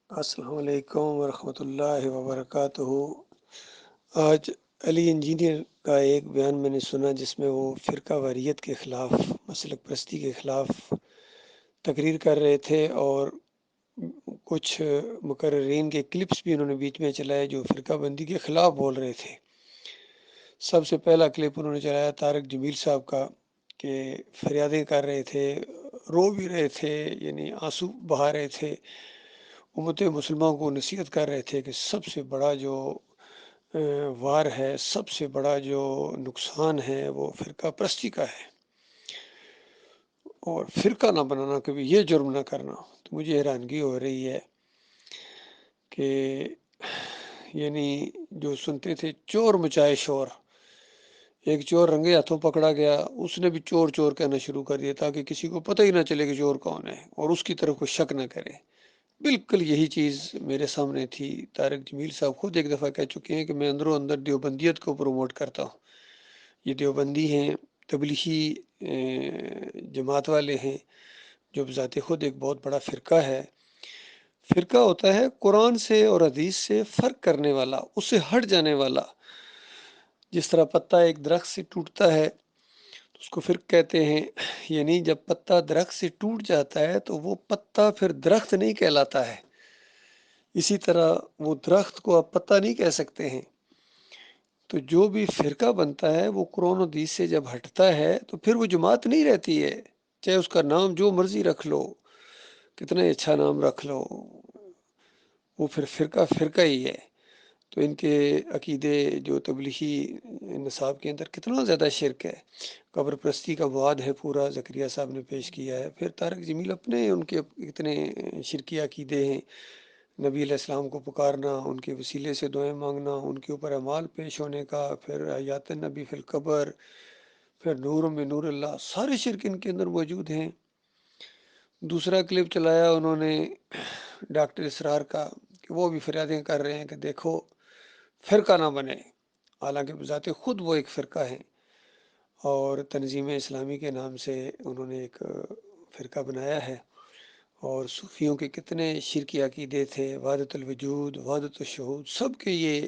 السلام علیکم ورحمۃ اللہ وبرکاتہ۔ آج علی انجینئر کا ایک بیان میں نے سنا جس میں وہ فرقہ واریت کے خلاف، مسلک پرستی کے خلاف تقریر کر رہے تھے، اور کچھ مقررین کے کلپس بھی انہوں نے بیچ میں چلائے جو فرقہ بندی کے خلاف بول رہے تھے۔ سب سے پہلا کلپ انہوں نے چلایا طارق جمیل صاحب کا کہ فریادیں کر رہے تھے، رو بھی رہے تھے، یعنی آنسو بہا رہے تھے، امت مسلمان کو نصیحت کر رہے تھے کہ سب سے بڑا جو وار ہے، سب سے بڑا جو نقصان ہے وہ فرقہ پرستی کا ہے، اور فرقہ نہ بنانا، کبھی یہ جرم نہ کرنا۔ تو مجھے حیرانگی ہو رہی ہے کہ یعنی جو سنتے تھے چور مچائے شور، ایک چور رنگے ہاتھوں پکڑا گیا، اس نے بھی چور چور کہنا شروع کر دیا تاکہ کسی کو پتہ ہی نہ چلے کہ چور کون ہے اور اس کی طرف کوئی شک نہ کرے۔ بالکل یہی چیز میرے سامنے تھی۔ طارق جمیل صاحب خود ایک دفعہ کہہ چکے ہیں کہ میں اندروں اندر دیوبندیت کو پروموٹ کرتا ہوں۔ یہ دیوبندی ہیں، تبلیغی جماعت والے ہیں، جو بذات خود ایک بہت بڑا فرقہ ہے۔ فرقہ ہوتا ہے قرآن سے اور حدیث سے فرق کرنے والا، اس سے ہٹ جانے والا۔ جس طرح پتا ایک درخت سے ٹوٹتا ہے تو اس کو فرق کہتے ہیں، یعنی جب پتا درخت سے ٹوٹ جاتا ہے تو وہ پتا پھر درخت نہیں کہلاتا ہے۔ اسی طرح وہ درخت کو آپ پتہ نہیں کہہ سکتے ہیں۔ تو جو بھی فرقہ بنتا ہے وہ قرآن و حدیث سے جب ہٹتا ہے تو پھر وہ جماعت نہیں رہتی ہے، چاہے اس کا نام جو مرضی رکھ لو، کتنا اچھا نام رکھ لو، وہ پھر فرقہ فرقہ ہی ہے۔ تو ان کے عقیدے جو تبلیغی نصاب کے اندر کتنا زیادہ شرک ہے، قبر پرستی کا مواد ہے پورا، زکریا صاحب نے پیش کیا ہے۔ پھر طارق جمیل اپنے ان کے اتنے شرکی عقیدے ہیں، نبی علیہ السلام کو پکارنا، ان کے وسیلے سے دعائیں مانگنا، ان کے اوپر اعمال پیش ہونے کا، پھر حیات نبی فی القبر، پھر نور میں نور اللہ، سارے شرک ان کے اندر موجود ہیں۔ دوسرا کلپ چلایا انہوں نے ڈاکٹر اسرار کا کہ وہ بھی فریادیں کر رہے ہیں کہ دیکھو فرقہ نہ بنے، حالانکہ بذات خود وہ ایک فرقہ ہیں، اور تنظیم اسلامی کے نام سے انہوں نے ایک فرقہ بنایا ہے۔ اور صوفیوں کے کتنے شرکی عقیدے تھے، وحدت الوجود، وحدت الشہود، سب کے یہ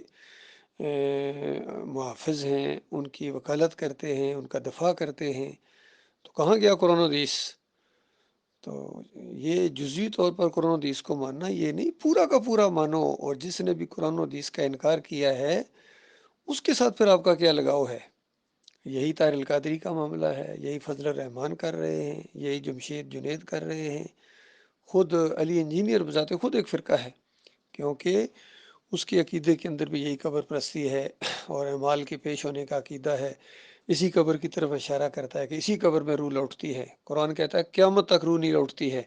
محافظ ہیں، ان کی وکالت کرتے ہیں، ان کا دفاع کرتے ہیں۔ تو کہاں گیا قرآن و حدیث؟ تو یہ جزوی طور پر قرآن و حدیث کو ماننا یہ نہیں، پورا کا پورا مانو، اور جس نے بھی قرآن و حدیث کا انکار کیا ہے اس کے ساتھ پھر آپ کا کیا لگاؤ ہے؟ یہی طاہر القادری کا معاملہ ہے، یہی فضل الرحمان کر رہے ہیں، یہی جمشید جنید کر رہے ہیں۔ خود علی انجینئر بذات خود ایک فرقہ ہے، کیونکہ اس کے عقیدے کے اندر بھی یہی قبر پرستی ہے اور اعمال کے پیش ہونے کا عقیدہ ہے۔ اسی قبر کی طرف اشارہ کرتا ہے کہ اسی قبر میں روح لوٹتی ہے۔ قرآن کہتا ہے قیامت تک روح نہیں لوٹتی ہے،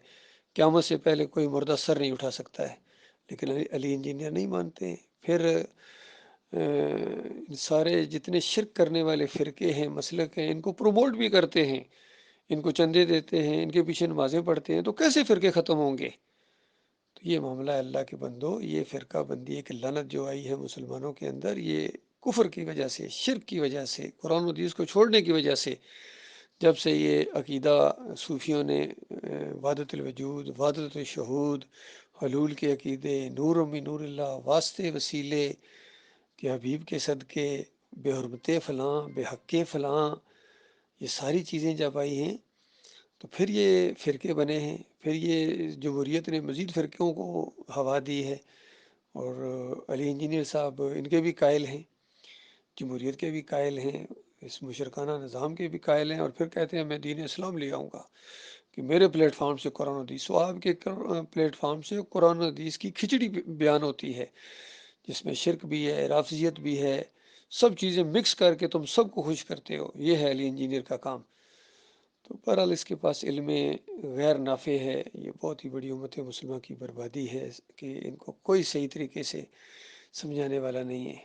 قیامت سے پہلے کوئی مردہ سر نہیں اٹھا سکتا ہے، لیکن علی انجینئر نہیں مانتے ہیں۔ پھر سارے جتنے شرک کرنے والے فرقے ہیں، مسلک ہیں، ان کو پروموٹ بھی کرتے ہیں، ان کو چندے دیتے ہیں، ان کے پیچھے نمازیں پڑھتے ہیں، تو کیسے فرقے ختم ہوں گے؟ تو یہ معاملہ ہے اللہ کے بندو، یہ فرقہ بندی ایک لعنت جو آئی ہے مسلمانوں کے اندر، یہ کفر کی وجہ سے، شرک کی وجہ سے، قرآن و حدیث کو چھوڑنے کی وجہ سے، جب سے یہ عقیدہ صوفیوں نے وحدت الوجود، وحدت الشہود، حلول کے عقیدے، نور من نور اللہ، واسطے وسیلے کہ حبیب کے صدقے، بے حرمت فلاں، بے حق فلاں، یہ ساری چیزیں جب آئی ہیں تو پھر یہ فرقے بنے ہیں۔ پھر یہ جمہوریت نے مزید فرقوں کو ہوا دی ہے، اور علی انجینئر صاحب ان کے بھی قائل ہیں، جمہوریت کے بھی قائل ہیں، اس مشرکانہ نظام کے بھی قائل ہیں، اور پھر کہتے ہیں میں دین اسلام لے آؤں گا کہ میرے پلیٹ فارم سے قرآن و حدیث، وہ آپ کے پلیٹ فارم سے قرآن و حدیث کی کھچڑی بیان ہوتی ہے، جس میں شرک بھی ہے، رافضیت بھی ہے، سب چیزیں مکس کر کے تم سب کو خوش کرتے ہو۔ یہ ہے علی انجینئر کا کام۔ تو بہرحال اس کے پاس علم غیر نافع ہے، یہ بہت ہی بڑی امت مسلمہ کی بربادی ہے کہ ان کو کوئی صحیح طریقے سے سمجھانے والا نہیں ہے۔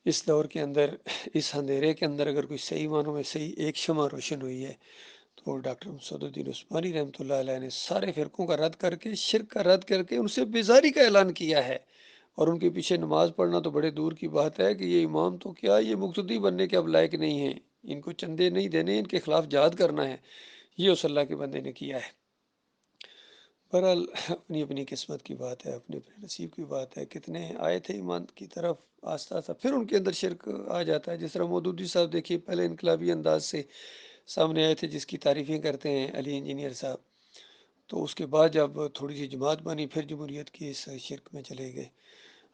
اس دور کے اندر، اس اندھیرے کے اندر اگر کوئی صحیح معنوں میں صحیح ایک شمع روشن ہوئی ہے تو ڈاکٹر مسعود الدین عثمانی رحمۃ اللہ علیہ نے سارے فرقوں کا رد کر کے، شرک کا رد کر کے ان سے بیزاری کا اعلان کیا ہے، اور ان کے پیچھے نماز پڑھنا تو بڑے دور کی بات ہے کہ یہ امام تو کیا، یہ مقتدی بننے کے اب لائق نہیں ہیں، ان کو چندے نہیں دینے، ان کے خلاف جہاد کرنا ہے۔ یہ اس اللہ کے بندے نے کیا ہے۔ بہرحال اپنی اپنی قسمت کی بات ہے، اپنے اپنے نصیب کی بات ہے، کتنے آئے تھے ایمان کی طرف آہستہ آہستہ، پھر ان کے اندر شرک آ جاتا ہے. جس طرح مودودی صاحب دیکھیے پہلے انقلابی انداز سے سامنے آئے تھے، جس کی تعریفیں کرتے ہیں علی انجینئر صاحب، تو اس کے بعد جب تھوڑی سی جماعت بنی پھر جمہوریت کی اس شرک میں چلے گئے.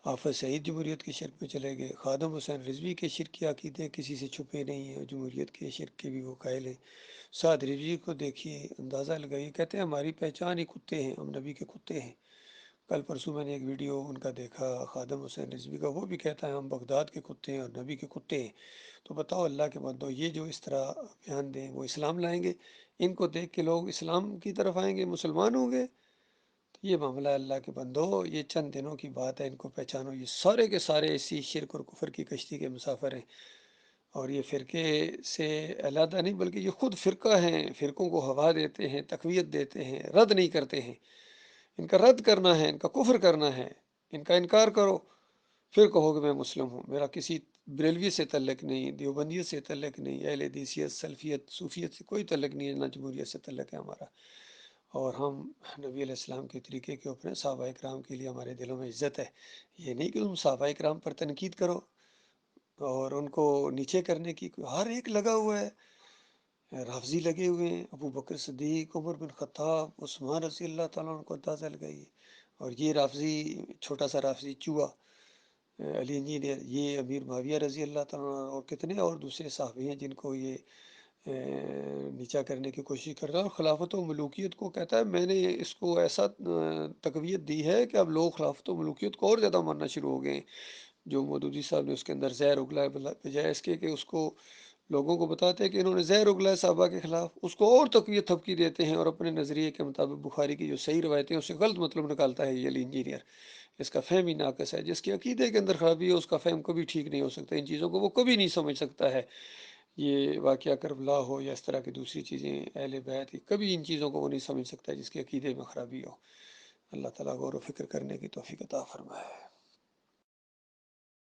حافظ سعید جمہوریت کے شرک میں چلے گئے. خادم حسین رضوی کے شرک کی عقیدے کسی سے چھپے نہیں ہیں، جمہوریت کے شرک کے بھی وہ قائل ہیں. سعد رضوی کو دیکھیے، اندازہ لگائیے، کہتے ہیں ہماری پہچان ہی کتے ہیں، ہم نبی کے کتے ہیں. کل پرسوں میں نے ایک ویڈیو ان کا دیکھا خادم حسین رضوی کا، وہ بھی کہتا ہے ہم بغداد کے کتے ہیں اور نبی کے کتے ہیں. تو بتاؤ اللہ کے بندو، یہ جو اس طرح بیان دیں وہ اسلام لائیں گے؟ ان کو دیکھ کے لوگ اسلام کی طرف آئیں گے، مسلمان ہوں گے؟ یہ معاملہ اللہ کے بندو، یہ چند دنوں کی بات ہے، ان کو پہچانو. یہ سارے کے سارے اسی شرک اور کفر کی کشتی کے مسافر ہیں، اور یہ فرقے سے علیحدہ نہیں بلکہ یہ خود فرقہ ہیں. فرقوں کو ہوا دیتے ہیں، تقویت دیتے ہیں، رد نہیں کرتے ہیں. ان کا رد کرنا ہے، ان کا کفر کرنا ہے، ان کا انکار کرو، پھر کہو کہ میں مسلم ہوں. میرا کسی بریلوی سے تعلق نہیں، دیوبندیت سے تعلق نہیں، اہل حدیثیت، سلفیت، صوفیت سے کوئی تعلق نہیں ہے، نہ جمہوریت سے تعلق ہے ہمارا. اور ہم نبی علیہ السلام کے طریقے کے اوپر صحابہ اکرام کے لیے ہمارے دلوں میں عزت ہے. یہ نہیں کہ تم صحابہ اکرام پر تنقید کرو اور ان کو نیچے کرنے کی، ہر ایک لگا ہوا ہے. رافضی لگے ہوئے ہیں، ابو بکر صدیق، عمر بن خطاب، عثمان رضی اللہ تعالیٰ عنہ کو اندازہ لگائیے. اور یہ رافضی، چھوٹا سا رافضی چوہا علی انجینئر، یہ امیر معاویہ رضی اللہ تعالیٰ عنہ، اور کتنے اور دوسرے صحابی ہیں جن کو یہ نیچا کرنے کی کوشش کر رہا ہے. اور خلافت و ملوکیت کو کہتا ہے میں نے اس کو ایسا تقویت دی ہے کہ اب لوگ خلافت و ملوکیت کو اور زیادہ ماننا شروع ہو گئے ہیں. جو مودودی صاحب نے اس کے اندر زہر اگلا ہے، بجائے اس کے کہ اس کو لوگوں کو بتاتے ہیں کہ انہوں نے زہر اگلا ہے صحابہ کے خلاف، اس کو اور تقویت تھپکی دیتے ہیں، اور اپنے نظریے کے مطابق بخاری کی جو صحیح روایتیں ہیں اس سے غلط مطلب نکالتا ہے یہ علی انجینئر. اس کا فہم ہی ناقص ہے. جس کے عقیدے کے اندر خرابی ہے اس کا فہم کبھی ٹھیک نہیں ہو سکتا. ان چیزوں کو وہ کبھی نہیں سمجھ سکتا ہے. یہ واقعہ کربلا ہو یا اس طرح کی دوسری چیزیں اہل بیت، کبھی ان چیزوں کو وہ نہیں سمجھ سکتا جس کے عقیدے میں خرابی ہو. اللہ تعالیٰ غور و فکر کرنے کی توفیق عطا فرمائے.